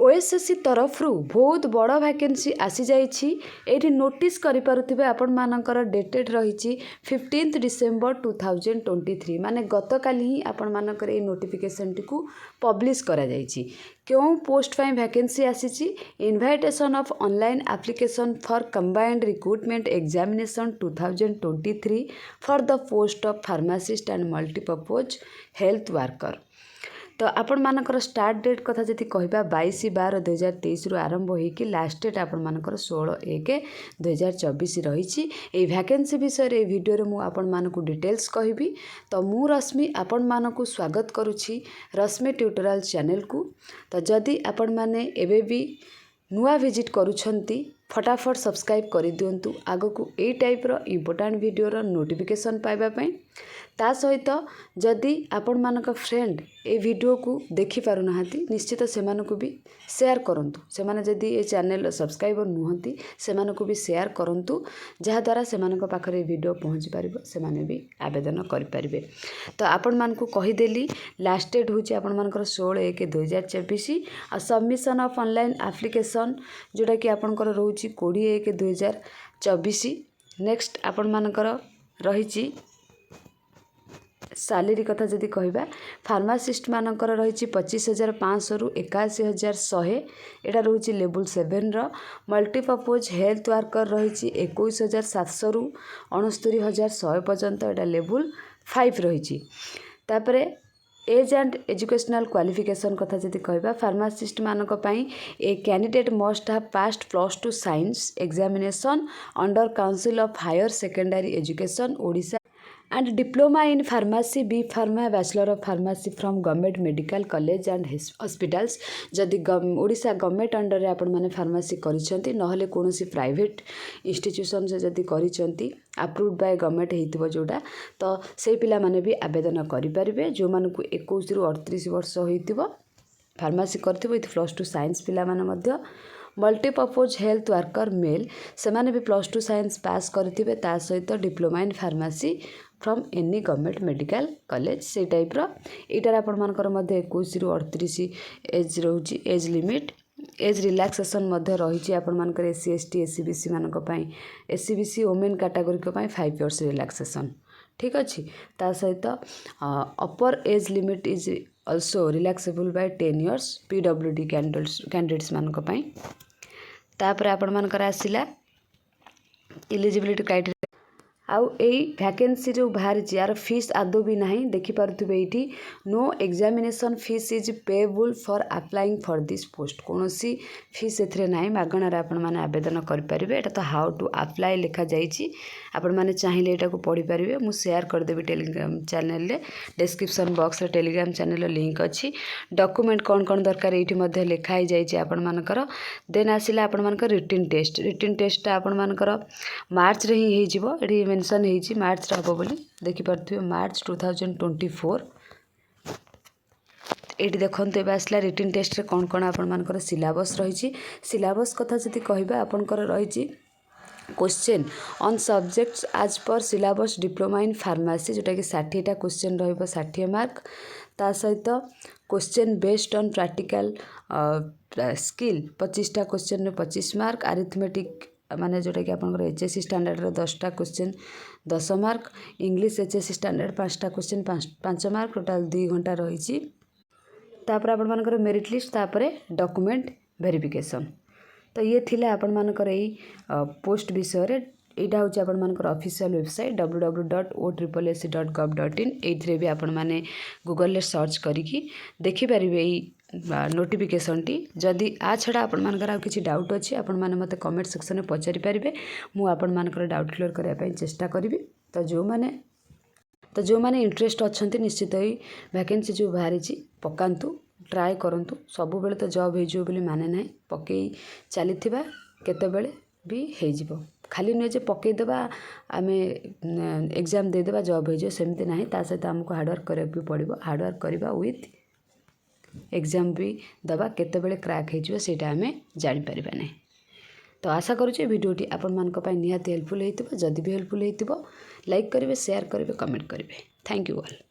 OSSC तरफ बहुत बड़ वैकेंसी आसी जाइछि। एठी नोटिस करि पारुथिबे आपण मानकर डेटेड रहिछि 15 डिसेंबर 2023 माने गतकाली ही आपण मानकर ए नोटिफिकेशन टिकु पब्लिश करा जाइछि। क्यों पोस्ट पाई वैकेंसी आसीछि? Invitation of online application for combined recruitment examination 2023 for the post of pharmacist and multipurpose health worker. तो आपण मानकर स्टार्ट डेट कथा जति कहबा 22/12/2023 रु आरंभ होई कि लास्ट डेट आपण मानकर 16/1/2024 रहिछि। ए वैकेंसी विषय रे वीडियो रे मु आपण मानकु डिटेल्स कहबी। तो मु रश्मि आपण मानकु स्वागत करूछि रश्मि ट्यूटोरियल चैनल को। तो जदि आपण माने एबे भी नुआ विजिट करूछंती फटाफट सब्सक्राइब कर दिंतु आगकू ए टाइप रो इम्पोर्टेंट वीडियो रो नोटिफिकेशन पाइबा पई। ता सहित जदि आपण मानक फ्रेंड ए वीडियो को देखि पारु नाहंती निश्चित सेमानकु भी शेयर करंतु। सेमाने जदि ए चैनल सब्सक्राइबर नुहंती सेमानकु भी शेयर करंतु जहा द्वारा सेमानक पाखरे वीडियो पहुंची पारिबो सेमाने भी आवेदन करि पारिबे। तो आपण मानकु कहि देली लास्ट डेट होची आपण मानकर 16/1/2024 आ सबमिशन ऑफ ऑनलाइन एप्लीकेशन जोटा कि आपनकर रहउची 20/1/2024। नेक्स्ट आपण मानकर रहिची सैलरी कथा जदि कहबा फार्मासिस्ट मानकर रही 25,500 रु 81,100 एटा रहउची लेवल 7 रो। मल्टीपर्पज हेल्थ वर्कर रही 21,700 रु 69,100 पर्यंत एटा लेवल 5 रही। तापरे एज एंड एजुकेशनल क्वालिफिकेशन कथा जदि कहबा फार्मासिस्ट मानक पई a candidate must have passed +2 science examination under council of higher secondary education Odisha and diploma in pharmacy B pharma bachelor of pharmacy from government medical college and hospitals. जदि Odisha government under रे आपण माने pharmacy करिसंती नहले कोनोसी private institution से जदि करिसंती approved by government हेतिबो जोडा तो सेही पिला माने भी आवेदन करि परिबे। जो मानकु 21 रु 38 वर्ष होइतिबो फार्मासी करथिबो इति +2 साइंस पिला माने मध्य मल्टीपर्पज हेल्थ वर्कर मेल से माने भी +2 साइंस पास करथिबे ता सहित diploma in pharmacy from any government medical college से टाइप रो। एटार आपण मानकर मध्य 21 रु 38 एज रहउची एज लिमिट। एज रिलैक्सेशन मध्य रही आपण मानकर SC ST SCBC मानक पई SCBC वुमेन कैटेगरी को पई 5 इयर्स रिलैक्सेशन ठीक अछि। ता सहित upper age limit is also relaxable by 10 years PWD candidates मानक पई। तापर आपण मानकर आसिला एलिजिबिलिटी क्राइटेरिया आउ एई वैकेंसी जो बाहर यार फीस आदो भी नहीं देखि पारुथिबे एठी no examination fee is payable for applying for this post. कोनोसी फीस एथरे नाही मागणा रे आपण माने आवेदन करि परिबे। एटा तो हाउ टू अप्लाई लिखा जाईची आपण माने चाहिले एटा को पढि परिबे। मु शेयर कर देबी टेलीग्राम चैनल रे डिस्क्रिप्शन बॉक्स रे टेलीग्राम चैनल लिंक अछि। डॉक्यूमेंट कोन कोन दरकार एठी मध्ये लिखा ही जाईची आपण मानकर। देन आसिला आपण मानकर रिटन टेस्ट आपण मानकर मार्च रे ही जिवो। एठी मेंशन हेची मार्च रे हबो बोली देखि परथिबे मार्च 2024। एटी देखते आसला रिटन टेस्ट रे कौन कौन आपण मानकर सिलेबस रही। सिलेबस कथा जदि कहबा आपनकर रही question on subjects as per syllabus diploma in pharmacy जोटा कि 60टा क्वेश्चन रहिबो 60 मार्क। ता सहित question based on practical skill 25टा क्वेश्चन रे 25 मार्क। अरिथमेटिक माने जोटा कि आपनकर HSC स्टैंडर्ड रे 10टा question 10 mark. English HSC standard 5टा क्वेश्चन 5 मार्क। टोटल 2 घंटा रही। तापर आपण मानकर मेरिट लिस्ट तापर डॉक्यूमेंट वेरिफिकेशन। तो ये थिले आपण मानकर एई पोस्ट विषय रे। एटा होची आपण मानकर ऑफिशियल वेबसाइट www.ossc.gov.in। एथरे भी आपण माने गूगल रे सर्च करिकी देखि परिबे एई नोटिफिकेशन टी। जदि आ छडा आपण मानकर आ किछि डाउट अछि आपण माने मते कमेंट सेक्शन में पचारि परिबे। मु आपण मानकर डाउट क्लियर करिया पई चेष्टा करिबी। तो जो माने इंटरेस्ट अछंती निश्चित ही वैकेंसी जो बाहरी पकांतु ट्राए करंतु। सब बेले तो जॉब हो जिवो बोली माने नाही पकई चलीथिबा केते बेले भी हो जिवो। खाली नुहे जे पकई देबा आमे एग्जाम दे देबा जॉब हो जिवो सेमती नाही। ता सहित हमको हार्डवर्क करिया भी पड़िबो। हार्डवर्क करिबा विथ एग्जाम भी दबा केते बेले क्रैक हो जिवो सेटा आमे जानि परिबा नाही। तो आशा करूँ वीडियोटी आपण मानक पई निहाती हेल्पफुल हेतिबो। जदि भी हेल्पफुल हेतिबो लाइक करिवे शेयर करिवे कमेंट करिवे। Thank you all.